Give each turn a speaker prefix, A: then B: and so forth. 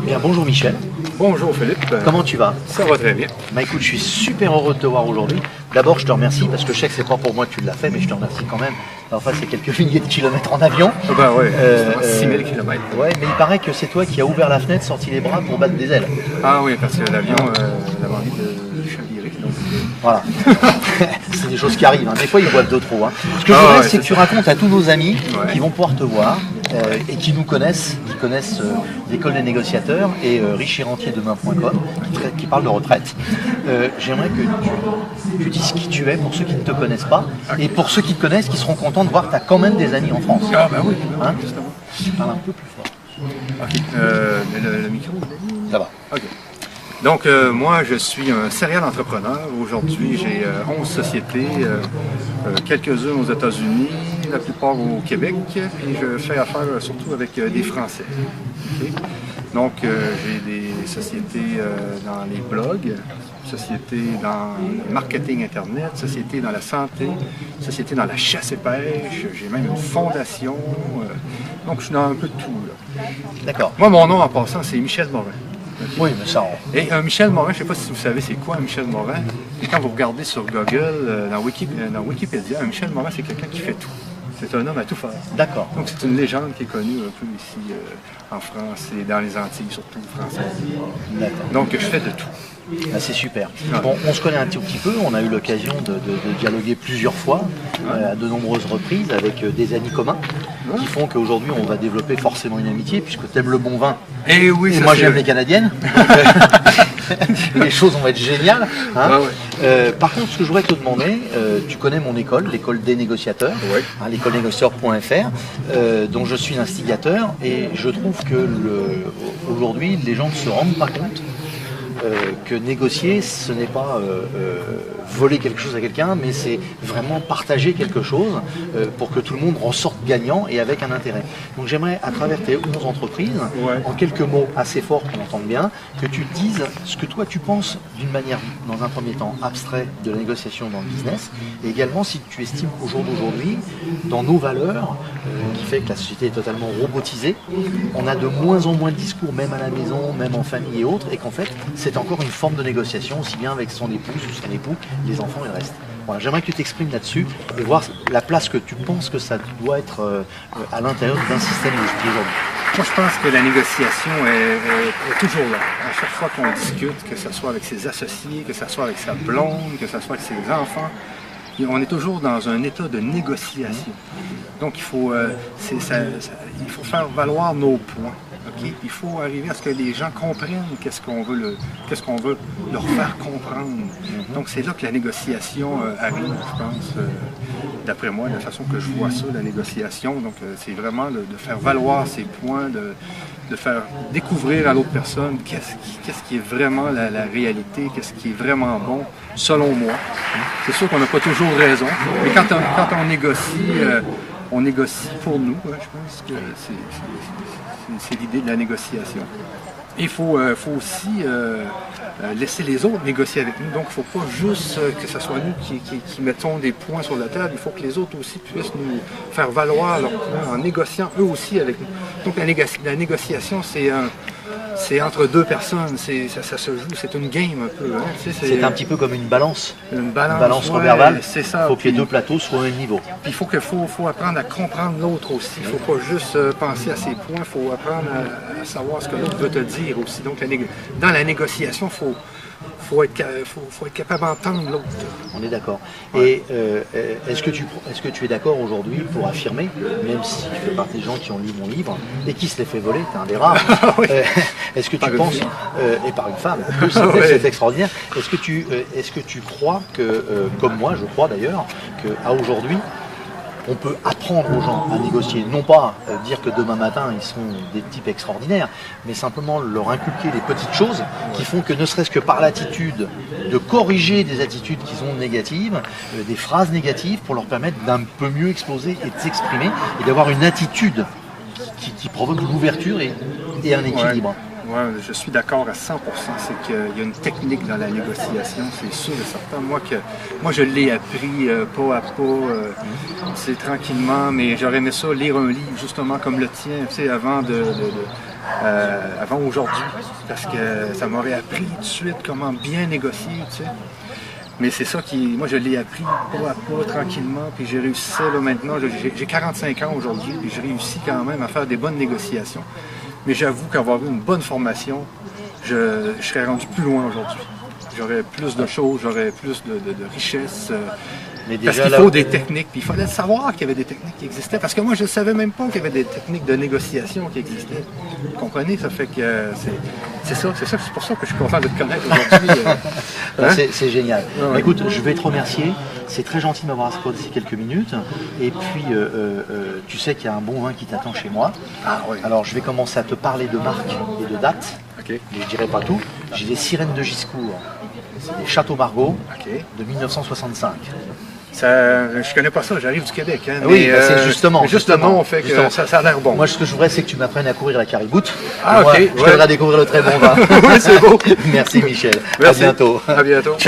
A: Bien, bonjour Michel.
B: Bonjour Philippe.
A: Comment tu vas?
B: Ça va très bien.
A: Bah écoute, je suis super heureux de te voir aujourd'hui. D'abord, je te remercie parce que je sais que c'est pas pour moi que tu l'as fait, mais je te remercie quand même. Enfin, c'est quelques milliers de kilomètres en avion.
B: Ben ouais, 6000 km.
A: Ouais, mais il paraît que c'est toi qui as ouvert la fenêtre, sorti les bras pour battre des ailes.
B: Ah oui, parce que l'avion l'avait envie de chavirer. Donc...
A: Voilà. C'est des choses qui arrivent. Hein. Des fois, ils boivent de trop. Hein. Ce que je voudrais, c'est que tu racontes à tous nos amis qui vont pouvoir te voir et qui nous connaissent, qui connaissent l'école des négociateurs et richierentierDemain.com, qui parle de retraite. J'aimerais que tu dises qui tu es pour ceux qui ne te connaissent pas et pour ceux qui te connaissent, qui seront contents de voir que tu as quand même des amis en France.
B: Ah ben oui,
A: hein,
B: justement.
A: Tu parles un peu plus fort.
B: Ok, le micro.
A: Ça va.
B: Ok. Donc, moi, je suis un serial entrepreneur. Aujourd'hui, j'ai 11 sociétés, quelques-unes aux États-Unis, la plupart au Québec, et je fais affaire surtout avec des Français. Okay? Donc, j'ai des sociétés dans les blogs, sociétés dans le marketing Internet, sociétés dans la santé, sociétés dans la chasse et pêche, j'ai même une fondation. Donc, je suis dans un peu de tout.
A: D'accord.
B: Moi, mon nom en passant, c'est Michel Morin.
A: Oui, mais ça...
B: Et Michel Morin, je ne sais pas si vous savez c'est quoi un Michel Morin. Et quand vous regardez sur Google, dans Wikipédia, un Michel Morin, c'est quelqu'un qui fait tout. C'est un homme à tout faire.
A: D'accord.
B: Donc c'est une légende qui est connue un peu ici en France et dans les Antilles, surtout françaises.
A: D'accord.
B: Donc je fais de tout.
A: Ah, c'est super. Bon, on se connaît un tout petit peu, on a eu l'occasion de dialoguer plusieurs fois, à de nombreuses reprises, avec des amis communs, qui font qu'aujourd'hui on va développer forcément une amitié, puisque tu aimes le bon vin,
B: et oui,
A: et moi j'aime les canadiennes. Les choses vont être géniales. Hein. Par contre, ce que je voudrais te demander, tu connais mon école, l'école des négociateurs, hein, l'écolenégociateur.fr, dont je suis l'instigateur, et je trouve que aujourd'hui les gens ne se rendent pas compte que négocier, ce n'est pas voler quelque chose à quelqu'un, mais c'est vraiment partager quelque chose pour que tout le monde en sorte gagnant et avec un intérêt. Donc j'aimerais, à travers tes 11 entreprises, en quelques mots assez forts qu'on entende bien, que tu dises ce que toi tu penses d'une manière, dans un premier temps, abstrait de la négociation dans le business, et également si tu estimes qu'au jour d'aujourd'hui, dans nos valeurs, qui fait que la société est totalement robotisée, on a de moins en moins de discours, même à la maison, même en famille et autres, et qu'en fait, c'est encore une forme de négociation, aussi bien avec son épouse ou son époux, les enfants et le reste. Voilà, j'aimerais que tu t'exprimes là-dessus et voir la place que tu penses que ça doit être à l'intérieur d'un système d'aujourd'hui.
B: Moi, je pense que la négociation est toujours là. À chaque fois qu'on discute, que ce soit avec ses associés, que ce soit avec sa blonde, que ce soit avec ses enfants, on est toujours dans un état de négociation. Donc, il faut faire valoir nos points. Okay? Il faut arriver à ce que les gens comprennent qu'est-ce qu'on veut leur faire comprendre. Donc, c'est là que la négociation arrive, je pense, d'après moi, de la façon que je vois ça, la négociation. Donc, c'est vraiment de faire valoir ses points, de faire découvrir à l'autre personne qu'est-ce qui est vraiment la réalité, qu'est-ce qui est vraiment bon, selon moi. C'est sûr qu'on n'a pas toujours raison, mais quand on négocie pour nous, je pense que c'est l'idée de la négociation. Il faut aussi laisser les autres négocier avec nous. Donc, il ne faut pas juste que ce soit nous qui mettons des points sur la table. Il faut que les autres aussi puissent nous faire valoir leurs points en négociant eux aussi avec nous. Donc, la négociation, c'est entre deux personnes. Ça se joue, c'est une game un peu. Hein.
A: C'est un petit peu comme une balance.
B: Une balance
A: verbale.
B: C'est ça.
A: Il faut que les deux plateaux soient au même niveau.
B: Puis il faut apprendre à comprendre l'autre aussi. Il ne faut pas juste penser à ses points. Il faut apprendre à savoir ce que l'autre veut te dire aussi. Donc, dans la négociation, il faut être capable d'entendre l'autre.
A: On est d'accord. Et est-ce que tu es d'accord aujourd'hui pour affirmer, même si tu fais partie des gens qui ont lu mon livre et qui se les fait voler, t'es un des rares, est-ce que tu penses, et par une femme, c'est extraordinaire, est-ce que tu crois que, comme moi je crois d'ailleurs, qu'à aujourd'hui, on peut apprendre aux gens à négocier, non pas dire que demain matin ils sont des types extraordinaires, mais simplement leur inculquer les petites choses qui font que ne serait-ce que par l'attitude de corriger des attitudes qui sont négatives, des phrases négatives pour leur permettre d'un peu mieux exploser et de s'exprimer et d'avoir une attitude qui provoque l'ouverture et un équilibre.
B: Ouais, je suis d'accord à 100%. C'est qu'il y a une technique dans la négociation, c'est sûr et certain. Moi, je l'ai appris pas à pas, c'est tranquillement, mais j'aurais aimé ça lire un livre justement comme le tien, tu sais, avant avant aujourd'hui, parce que ça m'aurait appris tout de suite comment bien négocier, tu sais. Mais c'est ça qui, moi je l'ai appris pas à pas, tranquillement, puis j'ai réussi ça là maintenant. J'ai 45 ans aujourd'hui, puis j'ai réussi quand même à faire des bonnes négociations. Mais j'avoue qu'avoir eu une bonne formation, je serais rendu plus loin aujourd'hui. J'aurais plus de choses, j'aurais plus de richesse. Parce qu'il faut des techniques, puis il fallait savoir qu'il y avait des techniques qui existaient, parce que moi je ne savais même pas qu'il y avait des techniques de négociation qui existaient. Vous comprenez? Ça fait que c'est pour ça que je suis content de te connaître aujourd'hui.
A: Hein? C'est génial. Ouais. Écoute, je vais te remercier, c'est très gentil de m'avoir accordé ces quelques minutes, et puis tu sais qu'il y a un bon vin qui t'attend chez moi.
B: Ah, oui.
A: Alors je vais commencer à te parler de marque et de date,
B: okay.
A: Mais je dirai pas tout. J'ai les Sirènes de Giscourt, c'est des Châteaux Margaux,
B: okay.
A: De 1965.
B: Je connais pas ça, j'arrive du Québec. Hein,
A: oui, mais, c'est justement.
B: Juste le nom fait que ça a l'air bon.
A: Moi, ce que je voudrais, c'est que tu m'apprennes à courir la Cariboute.
B: Ah, ok.
A: Je t'aiderai à découvrir le très bon vin.
B: Oui, c'est beau.
A: Merci, Michel.
B: Merci.
A: À bientôt.
B: À bientôt.
A: Ciao.